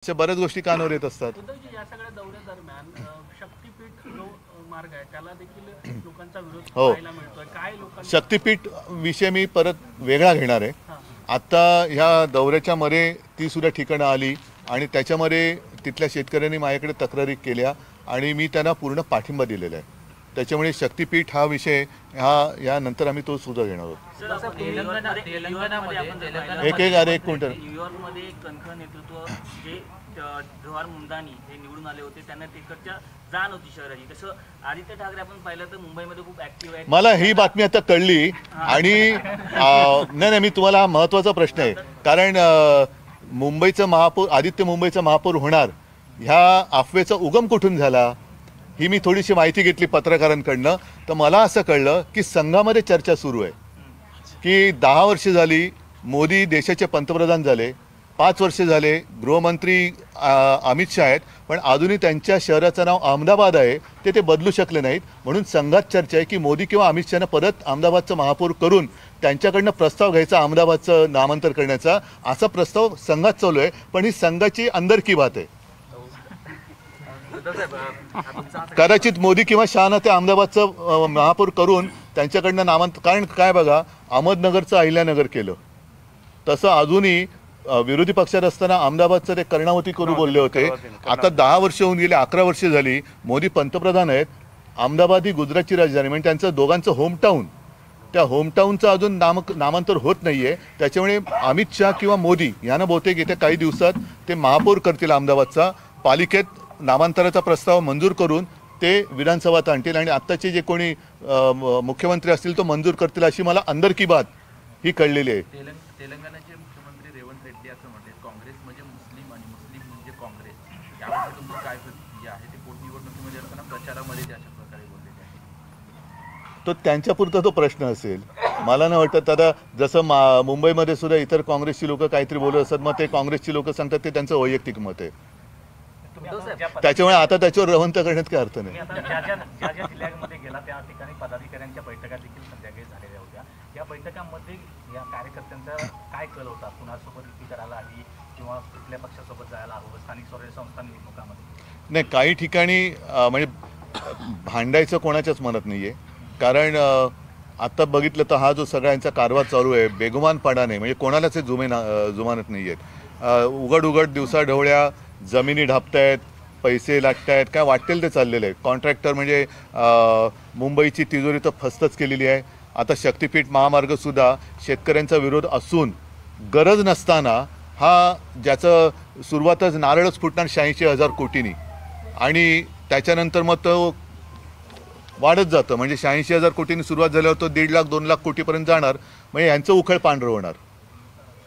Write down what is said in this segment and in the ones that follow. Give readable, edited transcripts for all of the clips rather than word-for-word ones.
अशा बऱ्याच गोष्टी कानावर येत असतात। उद्धवजी या सगळ्या दौऱ्यादरम्यान शक्तीपीठ जो मार्ग आहे त्याला देखील लोकांचा विरोध पाहायला मिळतोय। काय लोकांना शक्तीपीठ विषय मी परत वेगळा घेणार आहे। आता ह्या दौऱ्याच्या मध्ये ती सुद्धा ठिकाणं आली आणि त्याच्यामध्ये तिथल्या शेतकऱ्यांनी माझ्याकडे तक्रारी केल्या आणि मी त्यांना पूर्ण पाठिंबा दिलेला आहे। त्याच्यामुळे शक्तीपीठ हा विषय या नंतर आम्ही तो सुद्धा घेणार आहोत। एक क्विंटल न्यूयॉर्कमध्ये कणखर नेतृत्व जे जवाहर मुंदानी हे निवडून आले होते त्यांना तिकडच्या जाण होती शहराची। तसं आदित्य ठाकरे आपण पाहिलं तर मुंबईमध्ये खूप ऍक्टिव्ह आहे। मला ही बातमी आता कळली आणि नाही मी तुम्हाला महत्त्वाचा प्रश्न आहे कारण मुंबईचं महापौर आदित्य मुंबईचा महापौर होणार ह्या अफवेचा उगम कुठून झाला ही मी थोडीशी माहिती घेतली पत्रकारांकडनं। तर मला असं कळलं की संघामध्ये चर्चा सुरू आहे की 10 वर्ष झाली मोदी देशाचे पंतप्रधान झाले, 5 वर्ष झाले गृहमंत्री अमित शाह आहेत, पण अजूनही त्यांच्या शहराचं नाव अहमदाबाद आहे ते बदलू शकले नाहीत। म्हणून संघात चर्चा आहे की मोदी किंवा अमित शहानं परत अहमदाबादचं महापौर करून त्यांच्याकडनं प्रस्ताव घ्यायचा अहमदाबादचं नामांतर करण्याचा, असा प्रस्ताव संघात चालू आहे। पण ही संघाची अंदर की बात आहे। कदाचित मोदी किंवा शहानं ते अहमदाबादचं महापौर करून त्यांच्याकडनं नामांतर, कारण काय बघा अहमदनगरचं अहिल्यानगर केलं तसं अजूनही विरोधी पक्षात असताना अहमदाबादचं ते कर्णावती करू बोलले होते। आता 10 वर्ष होऊन गेले, 11 वर्ष झाली मोदी पंतप्रधान आहेत। अहमदाबाद ही गुजरातची राजधानी म्हणजे त्यांचं दोघांचं होमटाऊन, त्या होमटाऊनचं अजून नामांतर होत नाही आहे। त्याच्यामुळे अमित शाह किंवा मोदी यांना बहुतेक येत्या काही दिवसात ते महापौर करतील अहमदाबादचा, पालिकेत नामांतराचा प्रस्ताव मंजूर करून ते विधानसभात आणतील आणि आत्ताचे जे कोणी मुख्यमंत्री असतील तो मंजूर करतील, अशी मला अंदर की बात ही कळलेली आहे। तेलंगणाचे मुख्यमंत्री रेवंत रेड्डी असं म्हणतात काँग्रेस म्हणजे मुस्लिम आणि मुस्लिम म्हणजे काँग्रेस, यावर तुमची काय प्रतिक्रिया आहे? ते पोटनिवडणुकीमध्ये असताना प्रचारामध्ये अशा प्रकारे बोललेले आहे। तो त्यांच्यापुरता तो प्रश्न असेल, मला नाही वाटत। आता जसं मुंबईमध्ये सुद्धा इतर काँग्रेसची लोक काहीतरी बोलत असतात, मग ते काँग्रेसची लोक सांगतात ते त्यांचं वैयक्तिक मत आहे। त्याच्यामुळे आता त्याच्यावर रवंत करण्यात काही अर्थ नाही। ज्या जिल्ह्यांमध्ये गेला त्या ठिकाणी पदाधिकाऱ्यांच्या बैठका देखील संध्याकाळी झालेल्या होत्या। या बैठकांमध्ये या कार्यकर्त्यांचा काय कल होता? कुणासोबत युती करायला हवी किंवा कुठल्या पक्षासोबत जायला हवं स्थानिक स्वराज्य संस्था निवडणुकामध्ये? नाही, काही ठिकाणी म्हणजे भांडायचं कोणाच्याच मनात नाही आहे। कारण आता बघितलं तर हा जो सगळ्यांचा कारभार चालू आहे बेगुमानपणाने, म्हणजे कोणालाच जुमानत नाही आहेत। उघड दिवसाढवळ्या जमिनी ढापतायत, पैसे लागतायत, काय वाटेल ते चाललेलं आहे। कॉन्ट्रॅक्टर म्हणजे मुंबईची तिजोरी तर फस्तच केलेली आहे। आता शक्तीपीठ महामार्गसुद्धा शेतकऱ्यांचा विरोध असून गरज नसताना हा ज्याचं सुरुवातच नारळच फुटणार 86,000 कोटींनी आणि त्याच्यानंतर मग तो वाढत जातं। म्हणजे 86,000 कोटींनी सुरुवात झाल्यावर तो 1.5 लाख 2 लाख कोटीपर्यंत जाणार, म्हणजे यांचं उखळ पांढरं होणार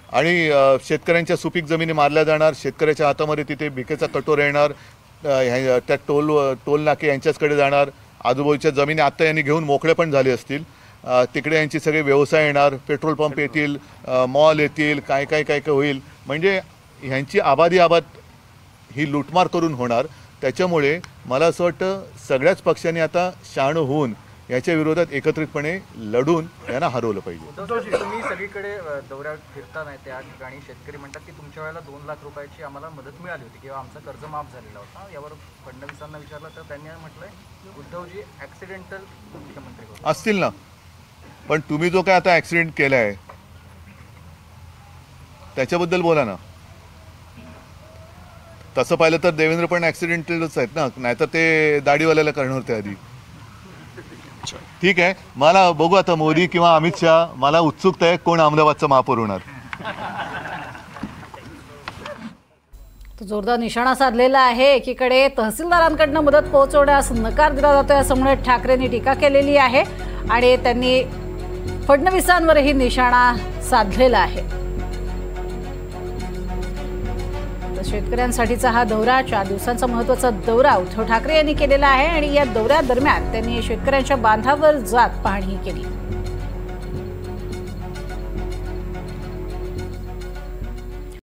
आणि शेतकऱ्यांच्या सुपीक जमिनी मारल्या जाणार। शेतकऱ्याच्या हातामध्ये तिथे भिकेचा कटोरा येणार, त्या टोल नाके यांच्याचकडे जाणार। आजूबाजूच्या जमिनी आत्ता यांनी घेऊन मोकळे पण झाले असतील, तिकडे यांची सगळे व्यवसाय येणार, पेट्रोल पंप येतील, मॉल येतील, काय होईल। म्हणजे ह्यांची आबादी ही लुटमार करून होणार। त्याच्यामुळे मला असं वाटतं सगळ्याच पक्षांनी आता शहाणं होऊन याच्या विरोधात एकत्रितपणे लढून यांना हरवलं पाहिजे। तुम्ही सगळीकडे दौऱ्यात फिरता नाही, त्या ठिकाणी शेतकरी म्हणतात की तुमच्या वेळेला 2 लाख रुपयाची आम्हाला मदत मिळाली होती किंवा आमचं कर्ज माफ झालेला होता। यावर फडणवीसांना विचारलं तर त्यांनी म्हटलंय उद्धवजी ॲक्सिडेंटल मुख्यमंत्री असतील ना, पण तुम्ही जो काय आता ॲक्सिडेंट केला आहे त्याच्याबद्दल बोला ना। तसं पाहिलं तर देवेंद्र पण ॲक्सिडेंटलच आहेत ना, नाहीतर ते दाढीवाल्याला करणार होते आधी। ठीक आहे, मला बघू आता मोदी किंवा अमित शाह, मला उत्सुकता आहे कोण अहमदाबादचा महापौर होणार। तो जोरदार निशाणा साधलेला आहे। एकीकडे तहसीलदारांकडनं मदत पोहोचवण्यास नकार दिला जातोय असं म्हणत ठाकरेंनी टीका केलेली आहे आणि त्यांनी फडणवीसांवरही निशाणा साधलेला आहे। शेतकऱ्यांसाठीचा हा दौरा 4 दिवसांचा महत्त्वाचा दौरा उद्धव ठाकरे यांनी केलेला आहे आणि या दौऱ्यादरम्यान त्यांनी शेतकऱ्यांच्या बांधावर जात पाहणी केली।